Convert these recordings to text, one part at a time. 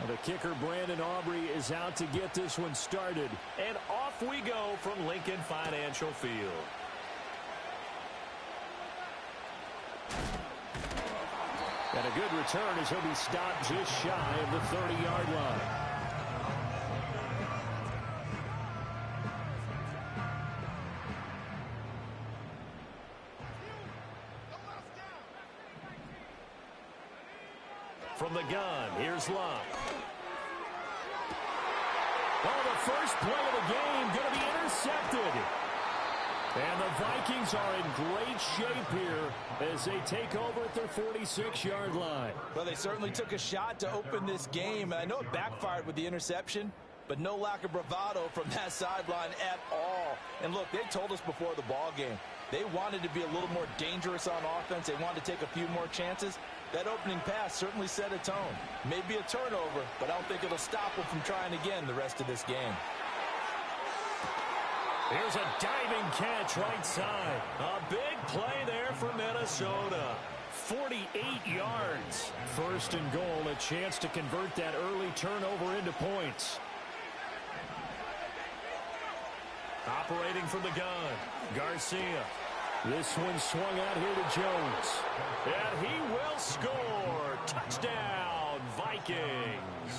The kicker, Brandon Aubrey, is out to get this one started. And off we go from Lincoln Financial Field. And a good return as he'll be stopped just shy of the 30-yard line. From the gun, here's Love. Oh, the first play of the game going to be intercepted. And the Vikings are in great shape here as they take over at their 46-yard line. Well, they certainly took a shot to open this game. I know it backfired with the interception, but no lack of bravado from that sideline at all. And look, they told us before the ball game, they wanted to be a little more dangerous on offense. They wanted to take a few more chances. That opening pass certainly set a tone. Maybe a turnover, but I don't think it'll stop them from trying again the rest of this game. Here's a diving catch right side. A big play there for Minnesota. 48 yards. First and goal, a chance to convert that early turnover into points. Operating from the gun, Garcia. This one swung out here to Jones. And he will score. Touchdown, Vikings.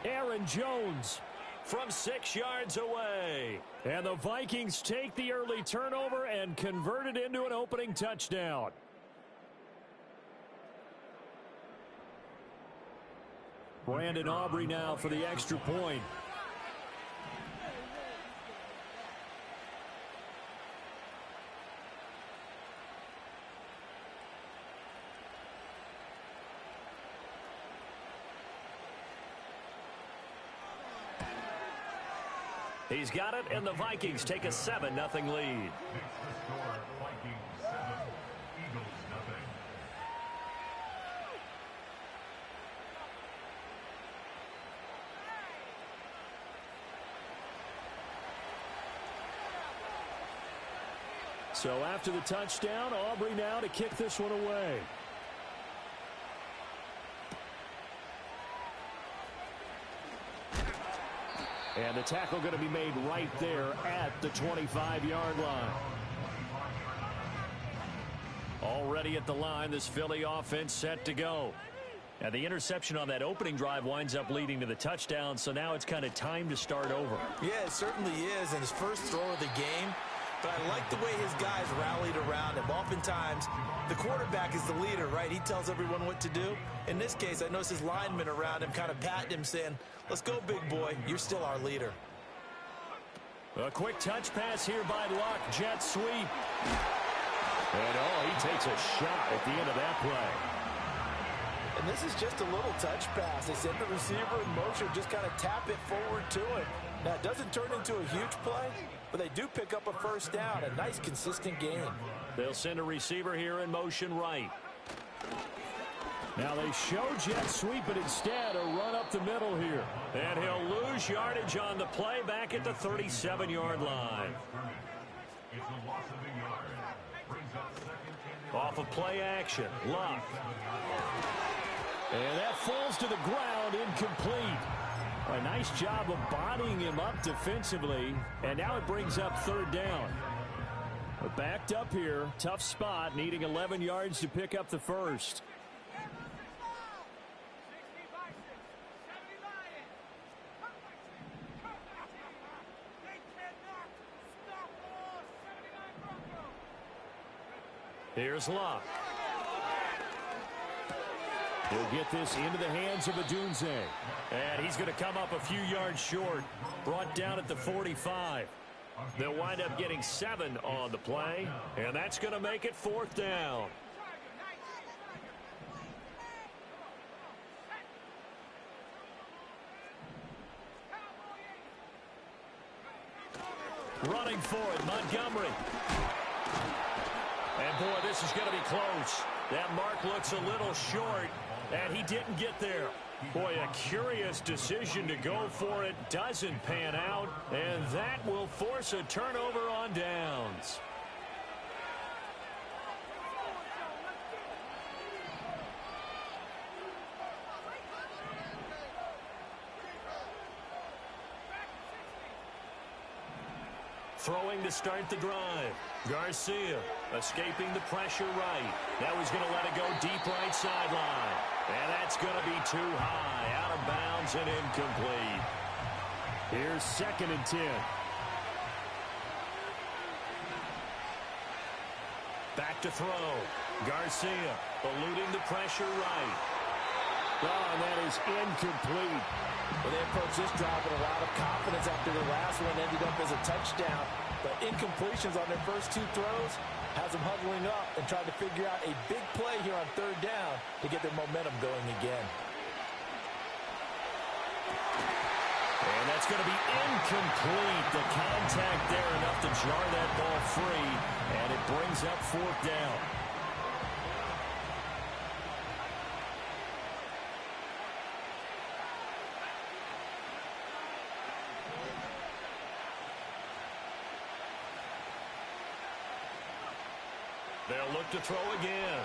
Aaron Jones from 6 yards away. And the Vikings take the early turnover and convert it into an opening touchdown. Brandon Aubrey now for the extra point. He's got it, and the Vikings take a 7-0 lead. Vikings 7, Eagles nothing. So after the touchdown, Aubrey now to kick this one away. And the tackle going to be made right there at the 25-yard line. Already at the line, this Philly offense set to go. And the interception on that opening drive winds up leading to the touchdown, so now it's kind of time to start over. Yeah, it certainly is, and his first throw of the game. But I like the way his guys rallied around him. Oftentimes, the quarterback is the leader, right? He tells everyone what to do. In this case, I noticed his linemen around him kind of patting him, saying, let's go, big boy. You're still our leader. A quick touch pass here by Luck. Jet sweep. And, he takes a shot at the end of that play. And this is just a little touch pass. They send the receiver in motion, just kind of tap it forward to him. Now, it doesn't turn into a huge play, but they do pick up a first down. A nice, consistent game. They'll send a receiver here in motion right. Now they show jet sweep, but instead a run up the middle here. And he'll lose yardage on the play back at the 37-yard line. It's a loss of a yard. Brings up second and off of play action, Luck. And that falls to the ground, incomplete. A nice job of bodying him up defensively, and now it brings up third down. We're backed up here, tough spot, needing 11 yards to pick up the first. Here's Luck. He'll get this into the hands of Adunze. And he's going to come up a few yards short. Brought down at the 45. They'll wind up getting 7 on the play. And that's going to make it fourth down. Running for it, Montgomery. And, boy, this is going to be close. That mark looks a little short, and he didn't get there. Boy, a curious decision to go for it. Doesn't pan out, and that will force a turnover on downs. Throwing to start the drive. Garcia escaping the pressure right. Now he's going to let it go deep right sideline. And that's going to be too high. Out of bounds and incomplete. Here's 2nd and 10. Back to throw. Garcia eluding the pressure right. Oh, and that is incomplete. Well, they approached this drive with a lot of confidence after the last one ended up as a touchdown. But incompletions on their first 2 throws has them huddling up and trying to figure out a big play here on 3rd down to get their momentum going again. And that's going to be incomplete. The contact there enough to jar that ball free. And it brings up 4th down. They'll look to throw again.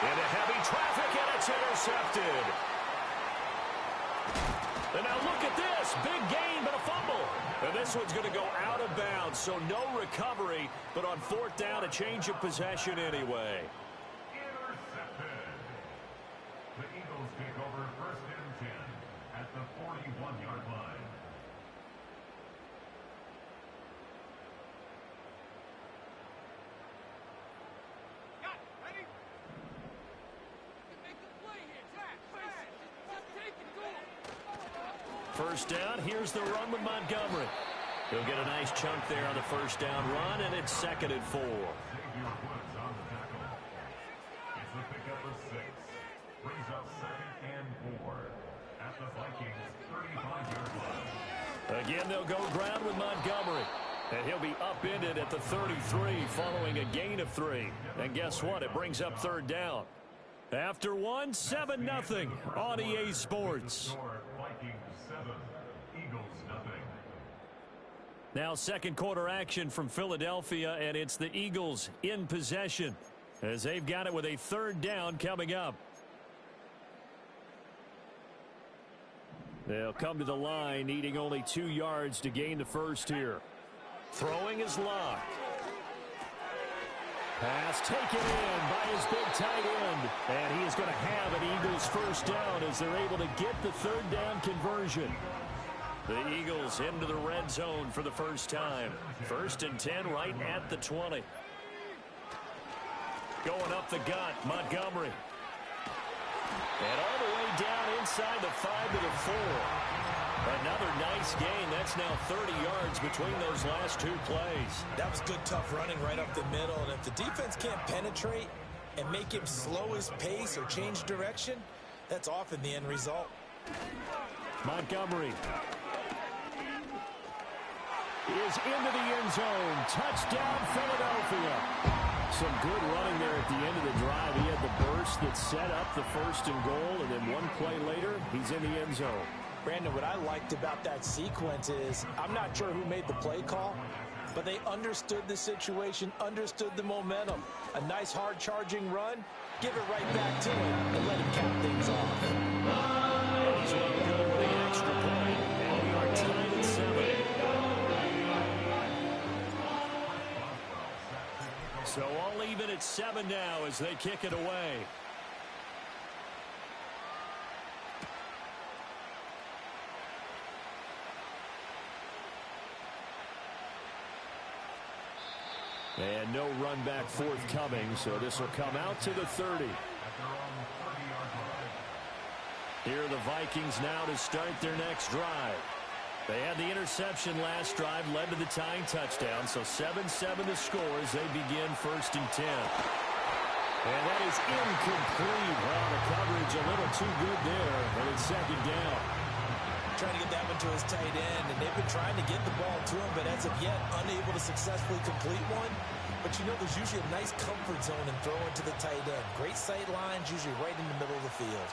Into heavy traffic, and it's intercepted. And now look at this. Big gain, but a fumble. And this one's going to go out of bounds, so no recovery. But on 4th down, a change of possession anyway. Intercepted. The Eagles take over 1st and 10 at the 41-yard line. First down, here's the run with Montgomery. He'll get a nice chunk there on the 1st down run, and it's 2nd and 4. Xavier Woods on the tackle. It's a pickup of 6. Brings up 2nd and 4 at the Vikings 35-yard line. Again, they'll go ground with Montgomery. And he'll be upended at the 33 following a gain of 3. And guess what? It brings up 3rd down. After 1, 7-0 on EA Sports. Vikings 7, Eagles nothing. Now 2nd quarter action from Philadelphia, and it's the Eagles in possession as they've got it with a 3rd down coming up. They'll come to the line needing only 2 yards to gain the first here. Throwing is locked. Pass taken in by his big tight end. And he is going to have an Eagles 1st down as they're able to get the 3rd down conversion. The Eagles into the red zone for the first time. 1st and 10 right at the 20. Going up the gut, Montgomery. And all the way down inside the 5 to the 4. Another nice gain. That's now 30 yards between those last 2 plays. That was good, tough running right up the middle. And if the defense can't penetrate and make him slow his pace or change direction, that's often the end result. Montgomery is into the end zone. Touchdown, Philadelphia. Some good running there at the end of the drive. He had the burst that set up the 1st and goal, and then 1 play later, he's in the end zone. Brandon, what I liked about that sequence is I'm not sure who made the play call, but they understood the situation, understood the momentum. A nice hard-charging run, give it right back to him, and let him cap things off. He's well good with the extra point, and we are tied at 7. So all even at 7 now as they kick it away. And no run back forthcoming, so this will come out to the 30. Here are the Vikings now to start their next drive. They had the interception last drive, led to the tying touchdown, so 7-7 the score as they begin 1st and 10. And that is incomplete. Well, the coverage a little too good there, and it's 2nd down. Trying to get that one to his tight end, and they've been trying to get the ball to him, but as of yet, unable to successfully complete one. But you know, there's usually a nice comfort zone in throwing to the tight end. Great sight lines, usually right in the middle of the field.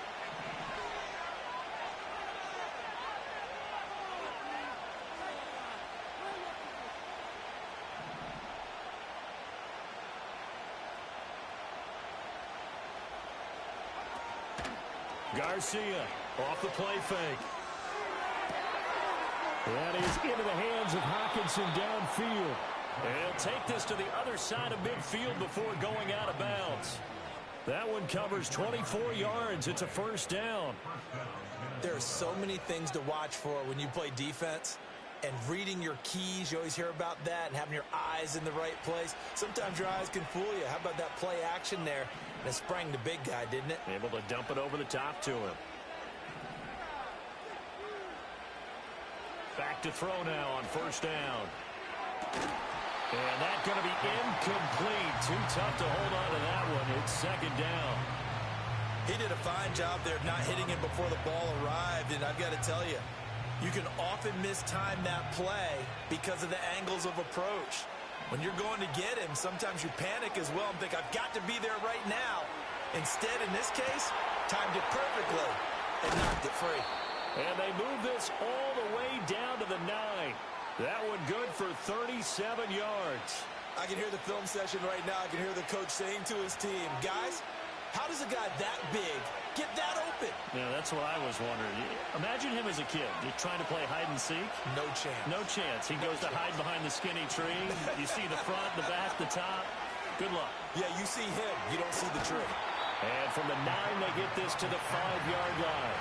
Garcia off the play fake. That is into the hands of Hockenson downfield. And he'll take this to the other side of midfield before going out of bounds. That one covers 24 yards. It's a first down. There are so many things to watch for when you play defense. And reading your keys, you always hear about that, and having your eyes in the right place. Sometimes your eyes can fool you. How about that play action there? And it sprang the big guy, didn't it? Able to dump it over the top to him. Back to throw now on first down. And that's going to be incomplete. Too tough to hold on to that one. It's second down. He did a fine job there of not hitting him before the ball arrived. And I've got to tell you, you can often mistime that play because of the angles of approach. When you're going to get him, sometimes you panic as well and think, I've got to be there right now. Instead, in this case, timed it perfectly and knocked it free. And they move this all the way down to the 9. That one good for 37 yards. I can hear the film session right now. I can hear the coach saying to his team, guys, how does a guy that big get that open? Yeah, that's what I was wondering. Imagine him as a kid. He's trying to play hide and seek. No chance. No chance. He goes to hide behind the skinny tree. You see the front, the back, the top. Good luck. Yeah, you see him. You don't see the tree. And from the 9, they get this to the 5-yard line.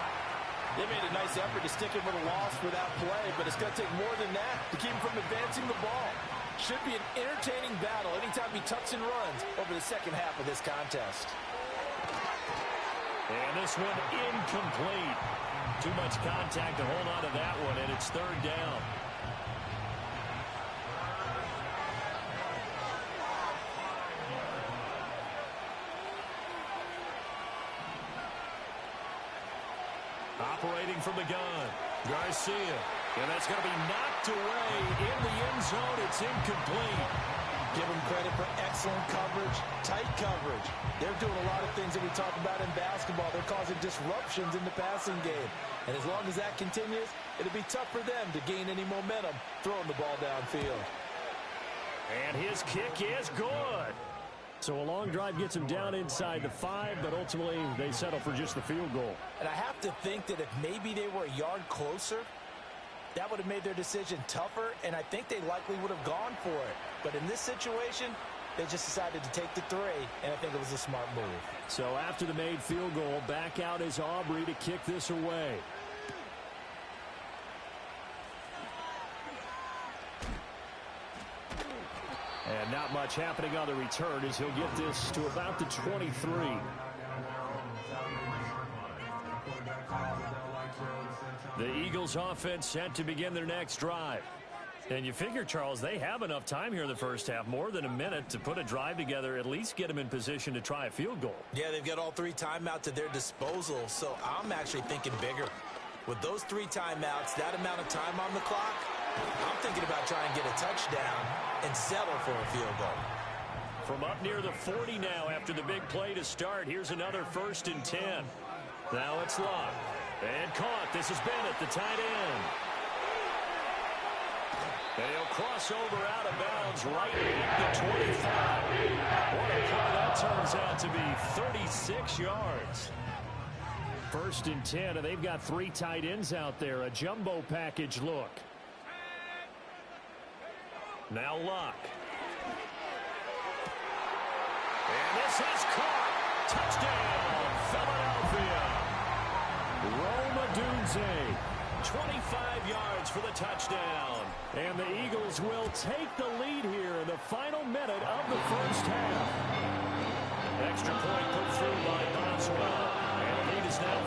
They made a nice effort to stick him with a loss for that play, but it's going to take more than that to keep him from advancing the ball. Should be an entertaining battle anytime he tucks and runs over the second half of this contest. And this one incomplete. Too much contact to hold on to that one, and it's third down. Operating from the gun, Garcia. And that's going to be knocked away in the end zone. It's incomplete. Give them credit for excellent coverage, tight coverage. They're doing a lot of things that we talk about in basketball. They're causing disruptions in the passing game. And as long as that continues, it'll be tough for them to gain any momentum throwing the ball downfield. And his kick is good. So a long drive gets him down inside the 5, but ultimately they settle for just the field goal. And I have to think that if maybe they were a yard closer, that would have made their decision tougher, and I think they likely would have gone for it. But in this situation, they just decided to take the 3, and I think it was a smart move. So after the made field goal, back out is Aubrey to kick this away. And not much happening on the return as he'll get this to about the 23. The Eagles offense set to begin their next drive. And you figure, Charles, they have enough time here in the first half, more than a minute, to put a drive together, at least get them in position to try a field goal. Yeah, they've got all 3 timeouts at their disposal, so I'm actually thinking bigger. With those 3 timeouts, that amount of time on the clock, I'm thinking about trying to get a touchdown and settle for a field goal. From up near the 40 now after the big play to start, here's another 1st and 10. Now it's Locke. And caught. This is Bennett, the tight end. And he'll cross over out of bounds right at the 25. What a play that turns out to be, 36 yards. 1st and 10, and they've got 3 tight ends out there. A jumbo package look. Now Locke. And this is caught. Touchdown, Philadelphia. Roma Dunze. 25 yards for the touchdown. And the Eagles will take the lead here in the final minute of the first half. Extra point put through by Boswell. And the lead is now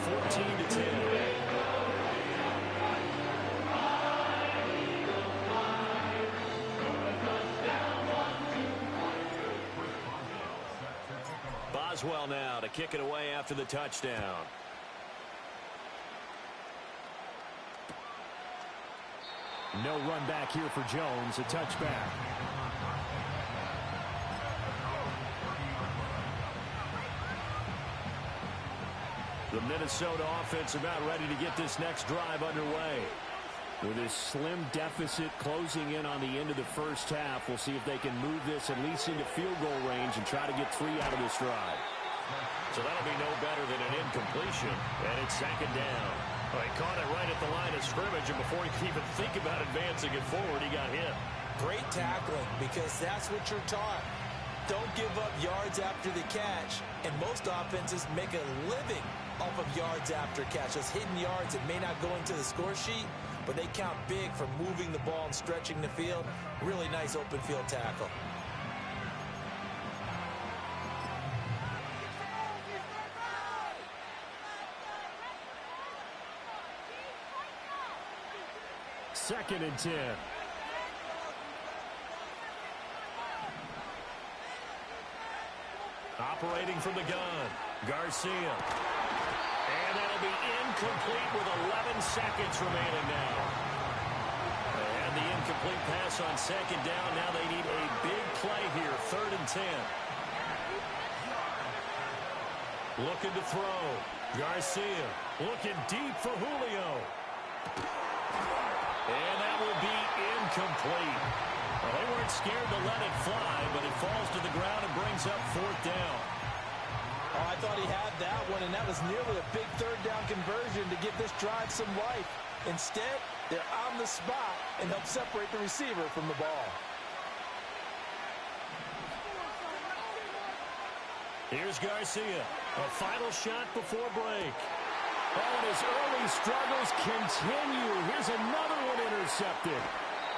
14-10. Boswell now to kick it away after the touchdown. No run back here for Jones. A touchback. The Minnesota offense about ready to get this next drive underway. With this slim deficit closing in on the end of the first half, we'll see if they can move this at least into field goal range and try to get 3 out of this drive. So that'll be no better than an incompletion, and it's second down. Well, he caught it right at the line of scrimmage, and before he could even think about advancing it forward, he got hit. Great tackling, because that's what you're taught. Don't give up yards after the catch, and most offenses make a living off of yards after catch. Those hidden yards that may not go into the score sheet, but they count big for moving the ball and stretching the field. Really nice open field tackle. Second and 10. Operating from the gun, Garcia. And that'll be incomplete with 11 seconds remaining now. And the incomplete pass on second down. Now they need a big play here, third and 10. Looking to throw. Garcia looking deep for Julio. And that will be incomplete. Well, they weren't scared to let it fly, but it falls to the ground and brings up fourth down. Oh, I thought he had that one, and that was nearly a big third down conversion to give this drive some life. Instead, they're on the spot and help separate the receiver from the ball. Here's Garcia. A final shot before break. Oh, and his early struggles continue. Here's another one intercepted.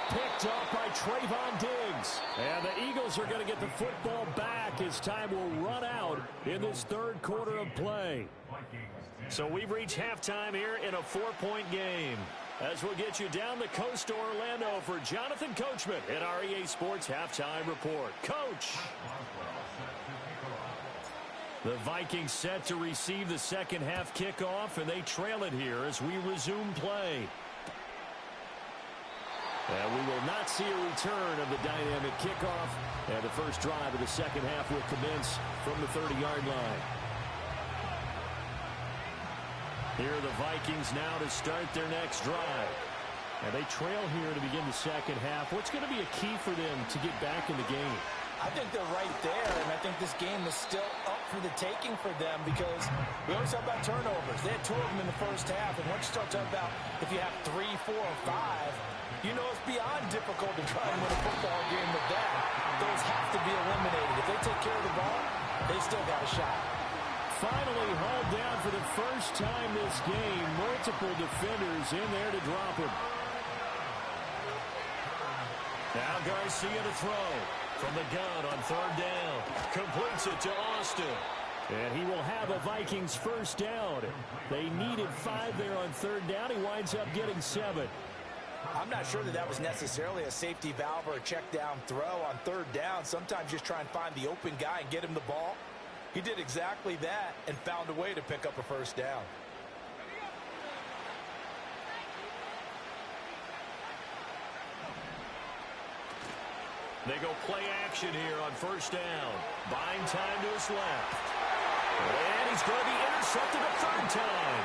Picked off by Trayvon Diggs. And the Eagles are going to get the football back as time will run out in this third quarter of play. So we've reached halftime here in a 4-point game. As we'll get you down the coast to Orlando for Jonathan Coachman at our EA Sports Halftime Report. Coach! The Vikings set to receive the second half kickoff, and they trail it here as we resume play. And we will not see a return of the dynamic kickoff, and the first drive of the second half will commence from the 30-yard line. Here are the Vikings now to start their next drive. And they trail here to begin the second half. What's going to be a key for them to get back in the game? I think they're right there, and I think this game is still up for the taking for them because we always talk about turnovers. They had 2 of them in the first half, and once you start talking about if you have 3, 4, or 5, you know it's beyond difficult to try and win a football game with that. Those have to be eliminated. If they take care of the ball, they still got a shot. Finally hauled down for the first time this game. Multiple defenders in there to drop him. Now Garcia to throw. From the gun on third down. Completes it to Austin. And he will have a Vikings first down. They needed 5 there on third down. He winds up getting 7. I'm not sure that was necessarily a safety valve or a check down throw on third down. Sometimes just try and find the open guy and get him the ball. He did exactly that and found a way to pick up a first down. They go play action here on first down. Buying time to his left. And he's going to be intercepted a third time.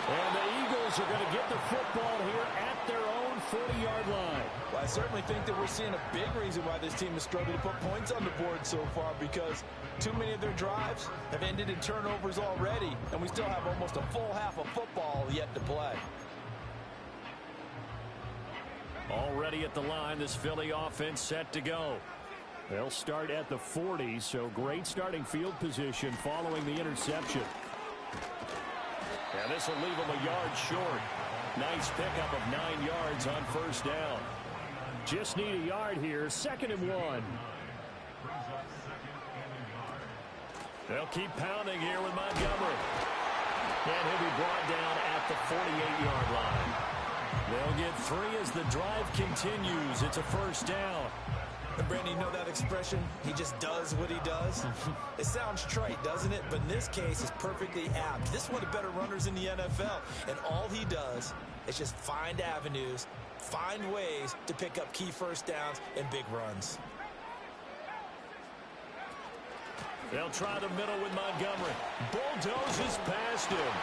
And the Eagles are going to get the football here at their own 40-yard line. Well, I certainly think that we're seeing a big reason why this team has struggled to put points on the board so far, because too many of their drives have ended in turnovers already, and we still have almost a full half of football yet to play. Already at the line, this Philly offense set to go. They'll start at the 40, so great starting field position following the interception. And this will leave them a yard short. Nice pickup of 9 yards on first down. Just need a yard here, 2nd and 1. They'll keep pounding here with Montgomery. And he'll be brought down at the 48-yard line. They'll get 3 as the drive continues. It's a first down. And Brandon, you know that expression? He just does what he does. It sounds trite, doesn't it? But in this case, it's perfectly apt. This is one of the better runners in the NFL. And all he does is just find avenues, find ways to pick up key first downs and big runs. They'll try the middle with Montgomery. Bulldozes past him.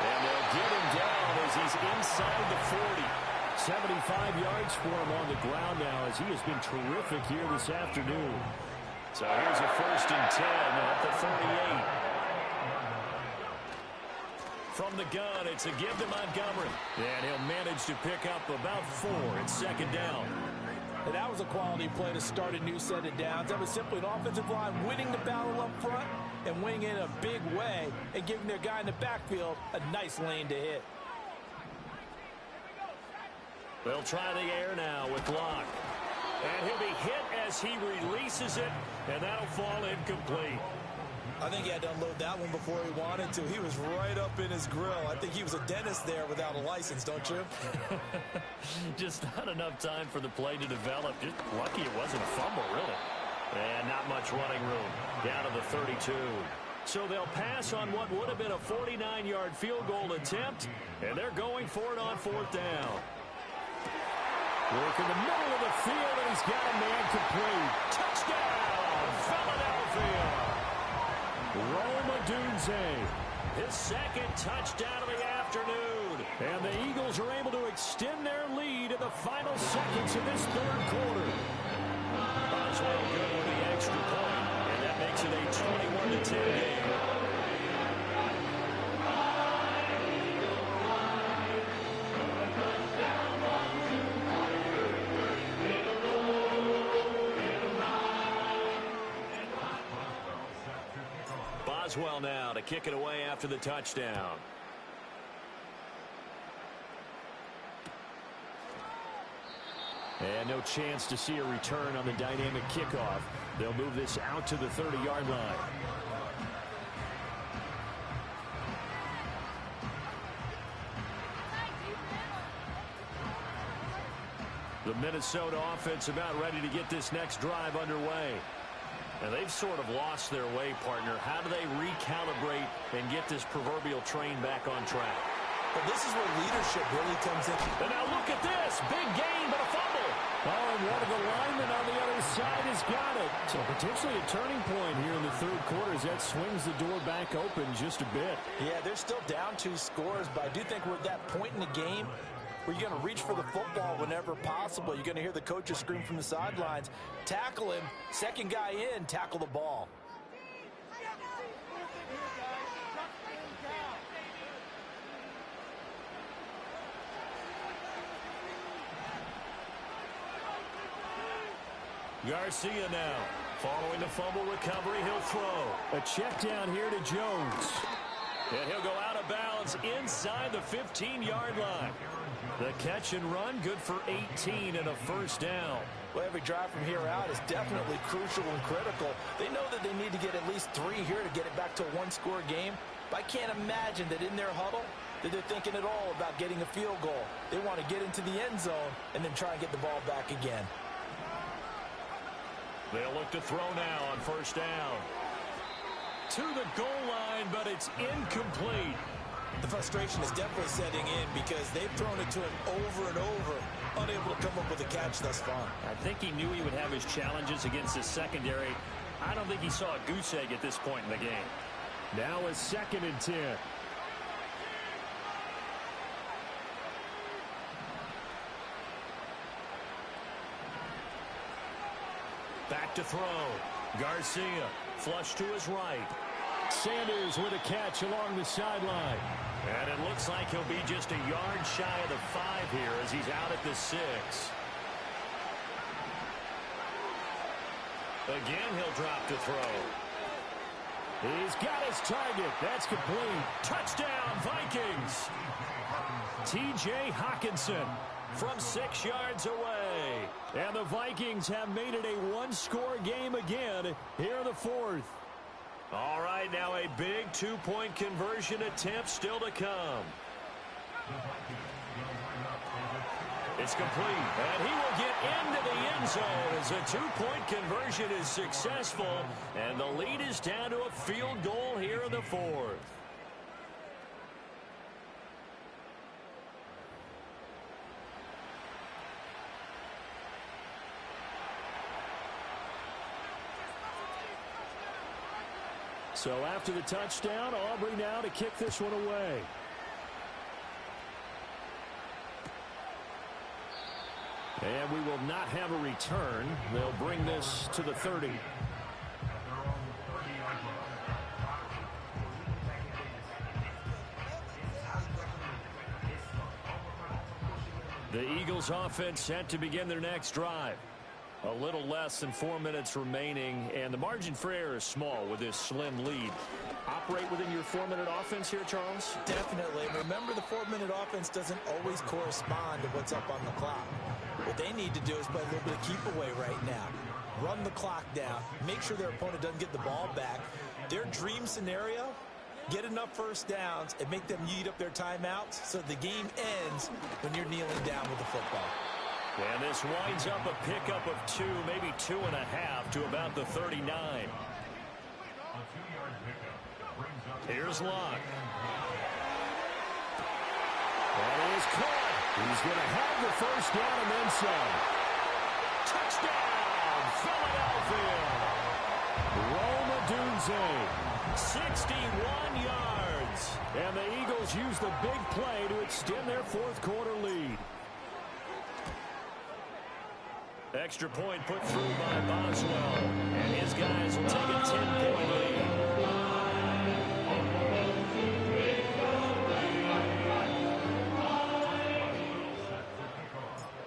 And they'll get him down as he's inside the 40. 75 yards for him on the ground now as he has been terrific here this afternoon. So here's a 1st and 10 at the 38. From the gun, it's a give to Montgomery. And he'll manage to pick up about 4. It's second down. And that was a quality play to start a new set of downs. That was simply an offensive line winning the battle up front and winning in a big way and giving their guy in the backfield a nice lane to hit. They'll try the air now with Locke. And he'll be hit as he releases it, and that'll fall incomplete. I think he had to unload that one before he wanted to. He was right up in his grill. I think he was a dentist there without a license, don't you? Just not enough time for the play to develop. Just lucky it wasn't a fumble, really. And not much running room. Down to the 32. So they'll pass on what would have been a 49-yard field goal attempt, and they're going for it on 4th down. Work in the middle of the field, and he's got a man complete. Touchdown, Philadelphia! Rome Odunze. His second touchdown of the afternoon. And the Eagles are able to extend their lead in the final seconds of this 3rd quarter. Boswell good with the extra point, and that makes it a 21-10 game. Boswell now to kick it away after the touchdown. And no chance to see a return on the dynamic kickoff. They'll move this out to the 30-yard line. The Minnesota offense about ready to get this next drive underway. And they've sort of lost their way, partner. How do they recalibrate and get this proverbial train back on track? But this is where leadership really comes in. And now look at this. Big gain, but a fumble. Oh, and one of the linemen on the other side has got it. So potentially a turning point here in the 3rd quarter as that swings the door back open just a bit. Yeah, they're still down 2 scores, but I do think we're at that point in the game where you're going to reach for the football whenever possible. You're going to hear the coaches scream from the sidelines. Tackle him. Second guy in, tackle the ball. Garcia now. Following the fumble recovery, he'll throw. A check down here to Jones. And he'll go out of bounds inside the 15-yard line. The catch and run, good for 18 and a 1st down. Well, every drive from here out is definitely crucial and critical. They know that they need to get at least 3 here to get it back to a 1-score game. But I can't imagine that in their huddle that they're thinking at all about getting a field goal. They want to get into the end zone and then try and get the ball back again. They'll look to throw now on 1st down. To the goal line, but it's incomplete. The frustration is definitely setting in because they've thrown it to him over and over, unable to come up with a catch thus far. I think he knew he would have his challenges against his secondary. I don't think he saw a goose egg at this point in the game. Now a 2nd and 10. Back to throw. Garcia, flush to his right. Sanders with a catch along the sideline. And it looks like he'll be just a yard shy of the 5 here as he's out at the 6. Again, he'll drop to throw. He's got his target. That's complete. Touchdown, Vikings. T.J. Hawkinson from 6 yards away. And the Vikings have made it a 1-score game again here in the 4th. All right, now a big 2-point conversion attempt still to come. It's complete, and he will get into the end zone as a 2-point conversion is successful, and the lead is down to a field goal here in the 4th. So after the touchdown, Aubrey now to kick this one away. And we will not have a return. They'll bring this to the 30. The Eagles offense set to begin their next drive. A little less than 4 minutes remaining, and the margin for error is small with this slim lead. Operate within your 4-minute offense here, Charles? Definitely. Remember, the 4-minute offense doesn't always correspond to what's up on the clock. What they need to do is play a little bit of keep away right now. Run the clock down. Make sure their opponent doesn't get the ball back. Their dream scenario, get enough first downs and make them eat up their timeouts so the game ends when you're kneeling down with the football. And this winds up a pickup of 2, maybe 2.5 to about the 39. Here's Locke. That is caught. He's going to have the first down and then some. Touchdown, Philadelphia. Roma Dunze, 61 yards. And the Eagles use the big play to extend their fourth quarter lead. Extra point put through by Boswell. And his guys will take a 10-point lead.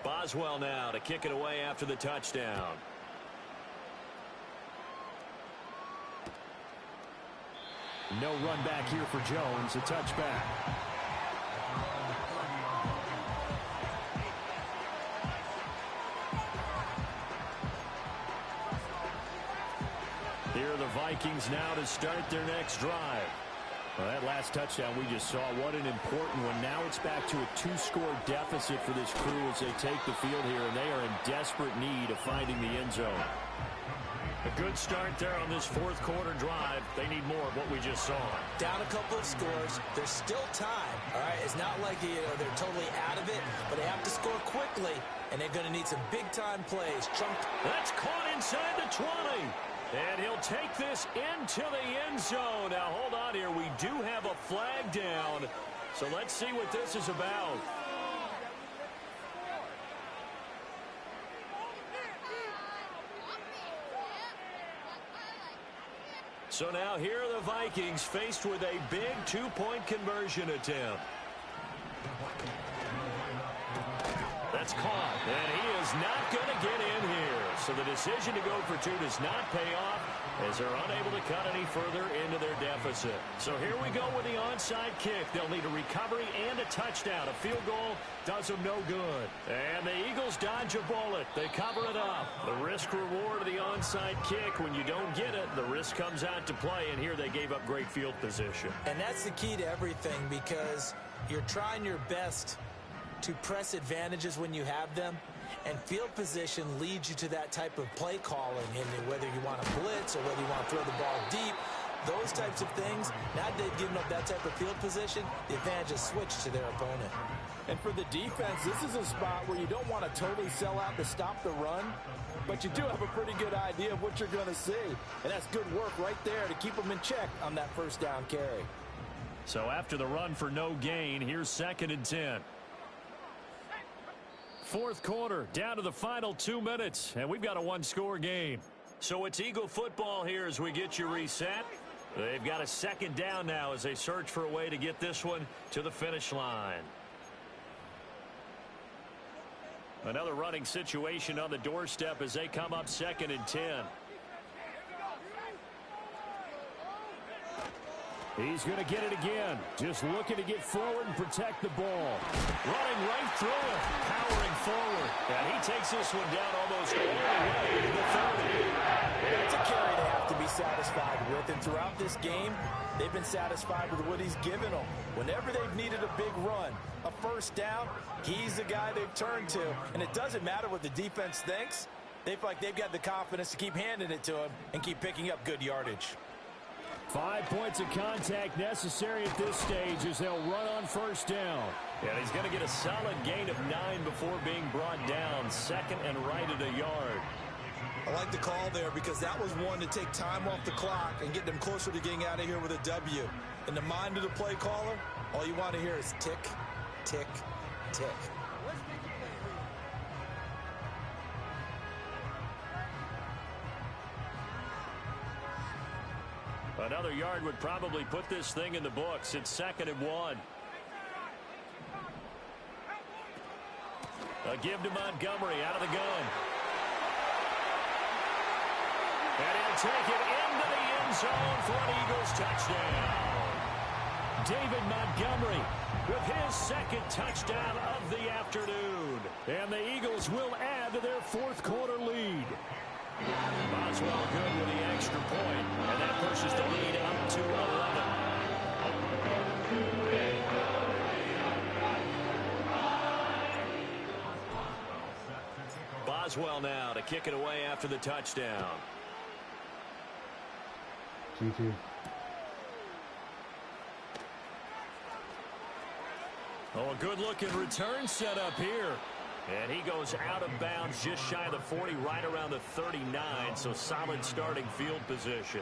Boswell now to kick it away after the touchdown. No run back here for Jones. A touchback. Here are the Vikings now to start their next drive. Well, that last touchdown we just saw, what an important one. Now it's back to a 2-score deficit for this crew as they take the field here, and they are in desperate need of finding the end zone. A good start there on this fourth quarter drive. They need more of what we just saw. Down a couple of scores. There's still time. All right, it's not like they're totally out of it, but they have to score quickly, and they're going to need some big-time plays. That's caught inside the 20. And he'll take this into the end zone. Now, hold on here. We do have a flag down. So let's see what this is about. So now here are the Vikings faced with a big 2-point conversion attempt. That's caught, and he is not going to get in here. So the decision to go for 2 does not pay off as they're unable to cut any further into their deficit. So here we go with the onside kick. They'll need a recovery and a touchdown. A field goal does them no good. And the Eagles dodge a bullet. They cover it up. The risk-reward of the onside kick, when you don't get it, the risk comes out to play, and here they gave up great field position. And that's the key to everything, because you're trying your best to press advantages when you have them, and field position leads you to that type of play calling, and whether you want to blitz or whether you want to throw the ball deep, those types of things. Now that they've given up that type of field position, the advantage is switched to their opponent. And for the defense, this is a spot where you don't want to totally sell out to stop the run, but you do have a pretty good idea of what you're going to see, and that's good work right there to keep them in check on that first down carry. So after the run for no gain, here's 2nd and 10. Fourth quarter, down to the final 2 minutes, and we've got a 1-score game. So it's Eagle football here as we get you reset. They've got a 2nd down now as they search for a way to get this one to the finish line. Another running situation on the doorstep as they come up 2nd and 10. He's going to get it again. Just looking to get forward and protect the ball. Running right through it. Powering forward. And he takes this one down almost all the way to the 30. That's a carry they have to be satisfied with. And throughout this game, they've been satisfied with what he's given them. Whenever they've needed a big run, a first down, he's the guy they've turned to. And it doesn't matter what the defense thinks. They feel like they've got the confidence to keep handing it to him and keep picking up good yardage. 5 points of contact necessary at this stage as they'll run on first down. And he's going to get a solid gain of 9 before being brought down. 2nd and right at a yard. I like the call there because that was one to take time off the clock and get them closer to getting out of here with a W. In the mind of the play caller, all you want to hear is tick, tick, tick. Another yard would probably put this thing in the books. It's 2nd and 1. A give to Montgomery out of the gun. And he'll take it into the end zone for an Eagles touchdown. David Montgomery with his second touchdown of the afternoon. And the Eagles will add to their fourth quarter lead. Boswell good with the extra point, and that pushes the lead up to 11. Boswell now to kick it away after the touchdown. G2. Oh, a good-looking return set up here. And he goes out of bounds just shy of the 40, right around the 39, so solid starting field position.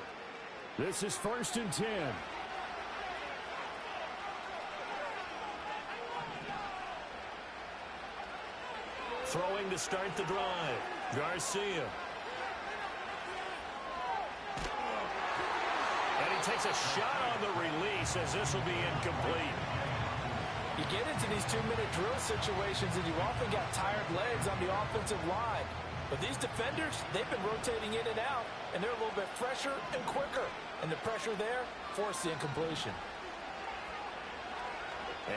This is 1st and 10. Throwing to start the drive. Garcia. And he takes a shot on the release as this will be incomplete. You get into these 2-minute drill situations and you often got tired legs on the offensive line. But these defenders, they've been rotating in and out, and they're a little bit fresher and quicker. And the pressure there forced the incompletion.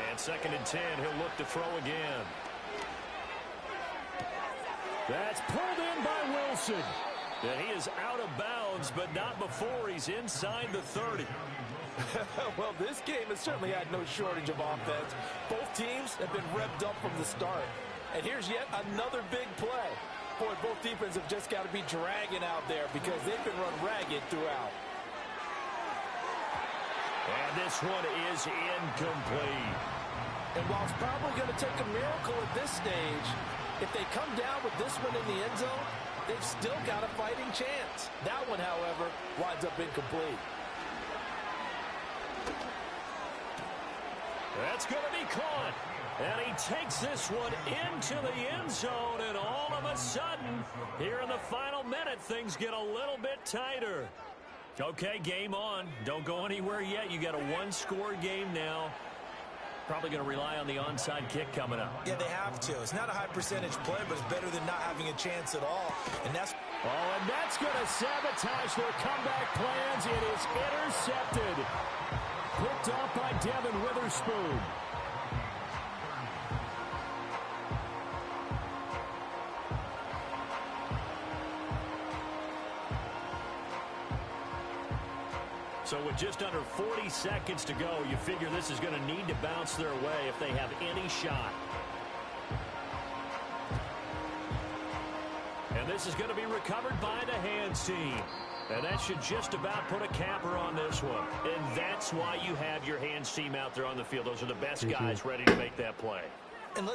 And 2nd and 10, he'll look to throw again. That's pulled in by Wilson. And he is out of bounds, but not before he's inside the 30. Well, this game has certainly had no shortage of offense. Both teams have been revved up from the start. And here's yet another big play. Boy, both defenses have just got to be dragging out there because they've been run ragged throughout. And this one is incomplete. And while it's probably going to take a miracle at this stage, if they come down with this one in the end zone, they've still got a fighting chance. That one, however, winds up incomplete. That's going to be caught. And he takes this one into the end zone, and all of a sudden, here in the final minute, things get a little bit tighter. Okay, game on. Don't go anywhere yet. You got a one-score game now. Probably going to rely on the onside kick coming up. Yeah, they have to. It's not a high percentage play, but it's better than not having a chance at all. And that's going to sabotage their comeback plans. It is intercepted. Picked off by Devin Witherspoon. So with just under 40 seconds to go, you figure this is going to need to bounce their way if they have any shot. And this is going to be recovered by the hands team. And that should just about put a capper on this one. And that's why you have your hands team out there on the field. Those are the best guys ready to make that play. And